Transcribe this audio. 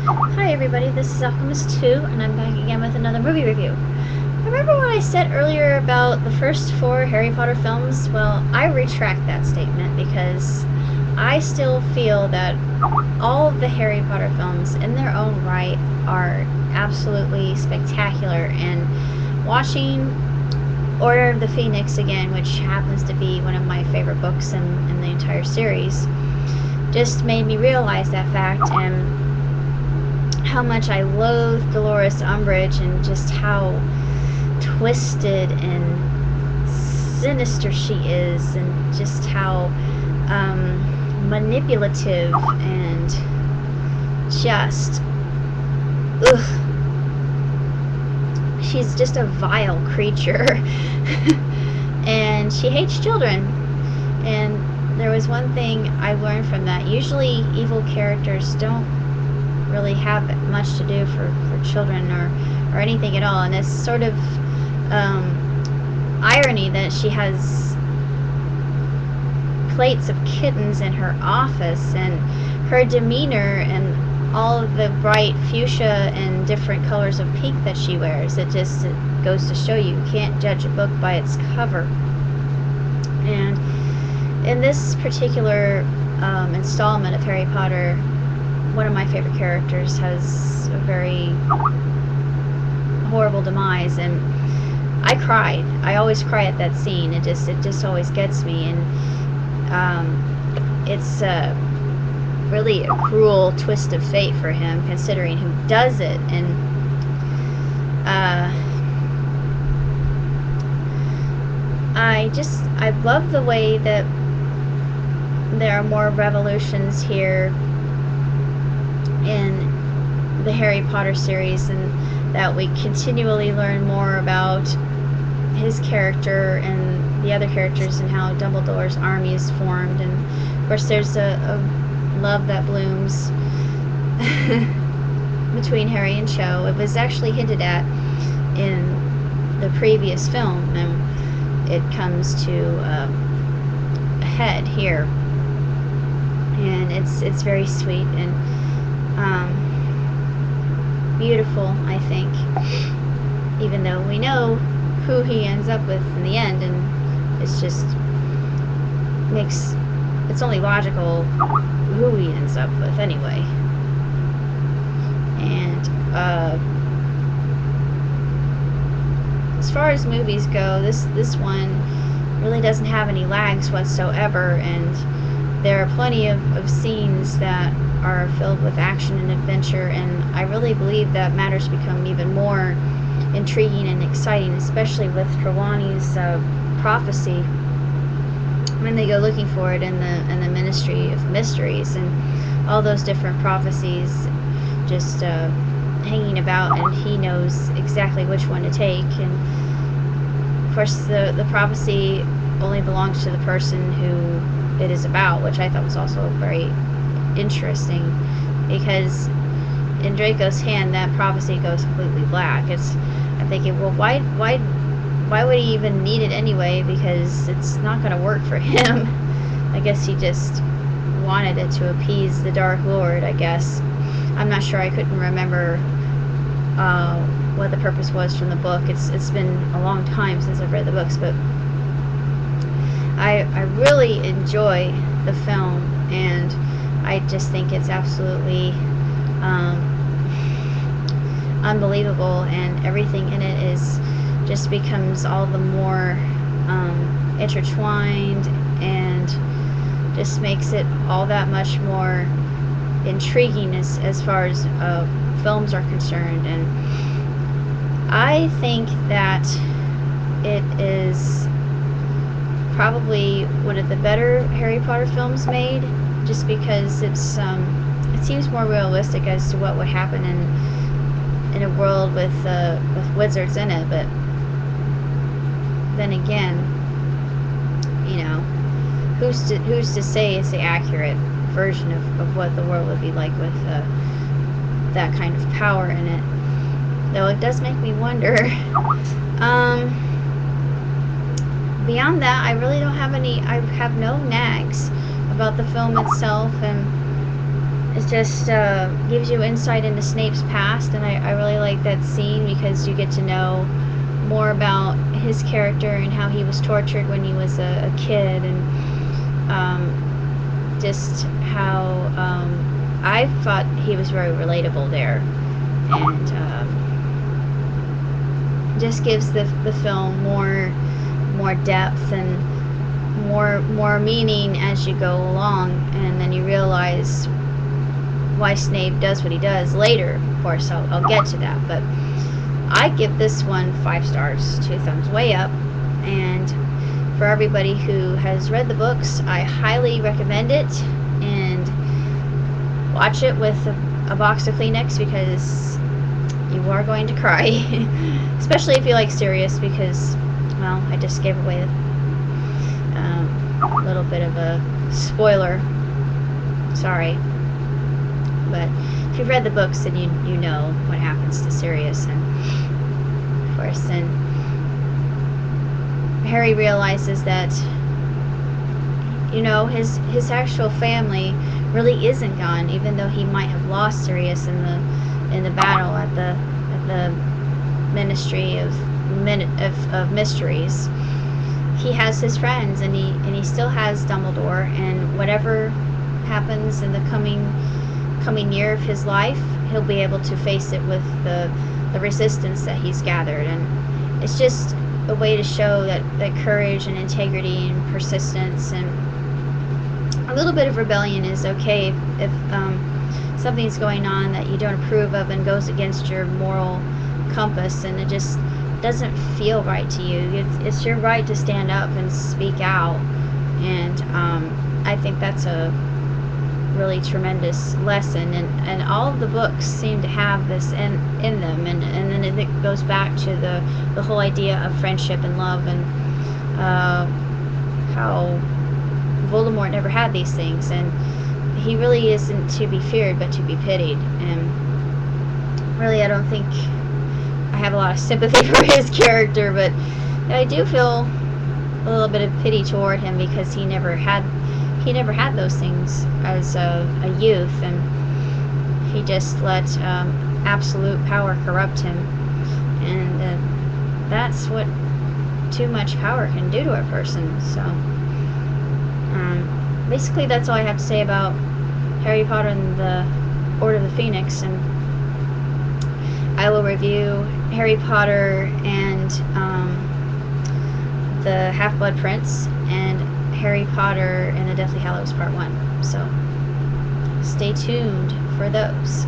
Hi everybody, this is Alchemist 2, and I'm back again with another movie review. Remember what I said earlier about the first 4 Harry Potter films? Well, I retract that statement because I still feel that all of the Harry Potter films in their own right are absolutely spectacular, and watching Order of the Phoenix again, which happens to be one of my favorite books in the entire series, just made me realize that fact, and how much I loathe Delores Umbridge and just how twisted and sinister she is, and just how manipulative and just ugh. She's just a vile creature. And she hates children. And there was one thing I learned from that. Usually evil characters don't really have much to do for children or anything at all, and it's sort of irony that she has plates of kittens in her office, and her demeanor and all of the bright fuchsia and different colors of pink that she wears, it goes to show you can't judge a book by its cover. And in this particular installment of Harry Potter, one of my favorite characters has a very horrible demise, and I cried. I always cry at that scene. It just always gets me, and it's really a cruel twist of fate for him, considering who does it. And I love the way that there are more revolutions here in the Harry Potter series, and that we continually learn more about his character and the other characters, and how Dumbledore's army is formed. And of course there's a love that blooms between Harry and Cho. It was actually hinted at in the previous film, and it comes to a head here, and it's very sweet and beautiful, I think, even though we know who he ends up with in the end, and it's only logical who he ends up with anyway. And as far as movies go, this one really doesn't have any lags whatsoever, and there are plenty of scenes that are filled with action and adventure, and I really believe that matters become even more intriguing and exciting, especially with Trelawney's prophecy, when they go looking for it in the Ministry of Mysteries, and all those different prophecies just hanging about, and he knows exactly which one to take. And of course the prophecy only belongs to the person who it is about, which I thought was also very interesting, because in Draco's hand that prophecy goes completely black. I'm thinking, well, why would he even need it anyway, because it's not going to work for him. I guess he just wanted it to appease the Dark Lord, I guess. I'm not sure. I couldn't remember what the purpose was from the book. It's been a long time since I've read the books, but I really enjoy the film, and I just think it's absolutely unbelievable, and everything in it just becomes all the more intertwined, and just makes it all that much more intriguing as far as films are concerned. And I think that it is probably one of the better Harry Potter films made, just because it seems more realistic as to what would happen in a world with wizards in it. But then again, who's to say it's the accurate version of what the world would be like with that kind of power in it? Though it does make me wonder. Beyond that, I really don't have I have no nags about the film itself, and it just gives you insight into Snape's past, and I really like that scene because you get to know more about his character and how he was tortured when he was a kid, and just how I thought he was very relatable there, and just gives the film more depth and more meaning as you go along, and then you realize why Snape does what he does later. Of course, I'll get to that, but I give this one 5 stars, 2 thumbs way up, and for everybody who has read the books, I highly recommend it, and watch it with a box of Kleenex because you are going to cry, especially if you like Sirius, because, well, I just gave away a little bit of a spoiler, sorry, but if you've read the books, then you know what happens to Sirius, and of course then Harry realizes that, you know, his actual family really isn't gone, even though he might have lost Sirius in the battle at the Ministry of Mysteries. He has his friends, and he still has Dumbledore, and whatever happens in the coming year of his life, he'll be able to face it with the resistance that he's gathered. And it's just a way to show that courage and integrity and persistence and a little bit of rebellion is okay if something's going on that you don't approve of and goes against your moral compass, and it just doesn't feel right to you. It's your right to stand up and speak out, and I think that's a really tremendous lesson, and all of the books seem to have this in them, and then it goes back to the whole idea of friendship and love, and how Voldemort never had these things, and he really isn't to be feared but to be pitied. And really, I don't think I have a lot of sympathy for his character, but I do feel a little bit of pity toward him because he never had those things as a youth, and he just let absolute power corrupt him, and that's what too much power can do to a person. So basically that's all I have to say about Harry Potter and the Order of the Phoenix, and I will review Harry Potter and the Half-Blood Prince and Harry Potter and the Deathly Hallows Part 1. So stay tuned for those.